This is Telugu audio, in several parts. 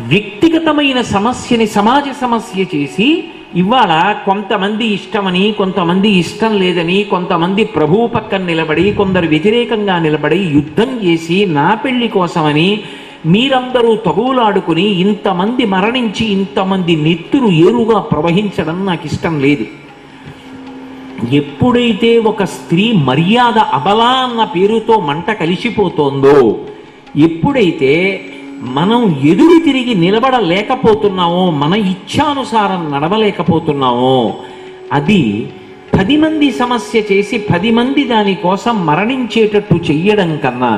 వ్యక్తిగతమైన సమస్యని సమాజ సమస్య చేసి ఇవాళ కొంతమంది ఇష్టమని, కొంతమంది ఇష్టం లేదని, కొంతమంది ప్రభువు పక్కన నిలబడి, కొందరు వ్యతిరేకంగా నిలబడి యుద్ధం చేసి నా పెళ్లి కోసమని మీరందరూ తగులాడుకుని ఇంతమంది మరణించి ఇంతమంది నెత్తురు ఏరుగా ప్రవహించడం నాకు ఇష్టం లేదు. ఎప్పుడైతే ఒక స్త్రీ మర్యాద అబలా అన్న పేరుతో మంట కలిసిపోతోందో, ఎప్పుడైతే మనం ఎదురు తిరిగి నిలబడలేకపోతున్నామో, మన ఇచ్ఛానుసారం నడవలేకపోతున్నామో, అది 10 మంది సమస్య చేసి 10 మంది దానికోసం మరణించేటట్టు చెయ్యడం కన్నా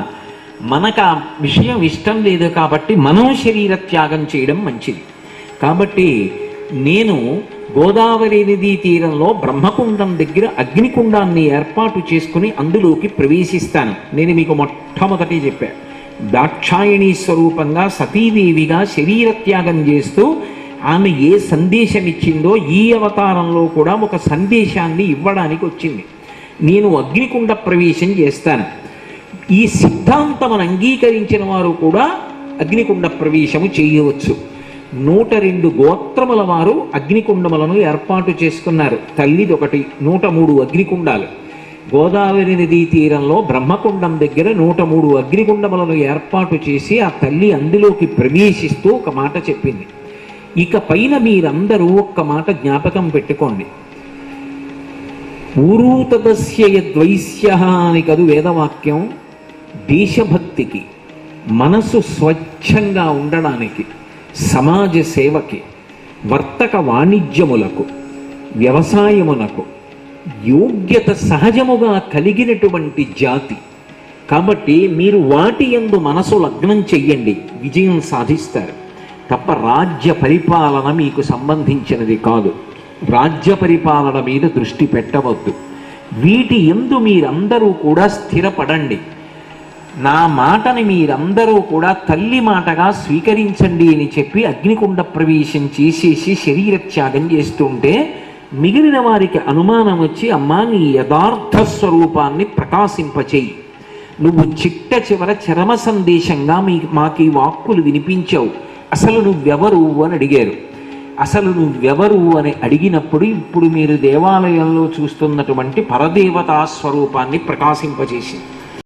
మనకు ఆ విషయం ఇష్టం లేదు కాబట్టి మనం శరీర త్యాగం చేయడం మంచిది. కాబట్టి నేను గోదావరి నదీ తీరంలో బ్రహ్మకుండం దగ్గర అగ్నికుండాన్ని ఏర్పాటు చేసుకుని అందులోకి ప్రవేశిస్తాను. నేను మీకు మొట్టమొదటి చెప్పాను, దాక్షాయణీ స్వరూపంగా సతీదేవిగా శరీర త్యాగం చేస్తూ ఆమె ఏ సందేశం ఇచ్చిందో ఈ అవతారంలో కూడా ఒక సందేశాన్ని ఇవ్వడానికి వచ్చింది. నేను అగ్నికుండ ప్రవేశం చేస్తాను. ఈ సిద్ధాంతమును అంగీకరించిన వారు కూడా అగ్నికుండ ప్రవేశము చేయవచ్చు. 102 గోత్రముల వారు అగ్నికుండములను ఏర్పాటు చేసుకున్నారు. తల్లిది ఒకటి, 103 అగ్నికుండాలు. గోదావరి నదీ తీరంలో బ్రహ్మకుండం దగ్గర 103 అగ్నికుండములను ఏర్పాటు చేసి ఆ తల్లి అందులోకి ప్రవేశిస్తూ ఒక మాట చెప్పింది. ఇక పైన మీరందరూ ఒక్క మాట జ్ఞాపకం పెట్టుకోండి. ఊరూతదస్య యద్వైశ్య అని కదు వేదవాక్యం. దేశభక్తికి, మనసు స్వచ్ఛంగా ఉండడానికి, సమాజ సేవకి, వర్తక వాణిజ్యములకు, వ్యవసాయమునకు యోగ్యత సహజముగా కలిగినటువంటి జాతి. కాబట్టి మీరు వాటి యందు మనసు లగ్నం చెయ్యండి, విజయం సాధిస్తారు. తప్ప రాజ్య పరిపాలన మీకు సంబంధించినది కాదు. రాజ్య పరిపాలన మీద దృష్టి పెట్టవద్దు. వీటి యందు మీరందరూ కూడా స్థిరపడండి. నా మాటని మీరందరూ కూడా తల్లి మాటగా స్వీకరించండి అని చెప్పి అగ్నికుండ ప్రవేశం చేసేసి శరీర త్యాగం చేస్తుంటే మిగిలిన వారికి అనుమానం వచ్చి, అమ్మా నీ యథార్థ స్వరూపాన్ని ప్రకాశింపచేయి, నువ్వు చిట్ట చివర చరమ సందేశంగా మాకు ఈ వాక్కులు వినిపించావు, అసలు నువ్వెవరు అని అడిగారు. అసలు నువ్వెవరు అని అడిగినప్పుడు ఇప్పుడు మీరు దేవాలయంలో చూస్తున్నటువంటి పరదేవతా స్వరూపాన్ని ప్రకాశింపచేసింది.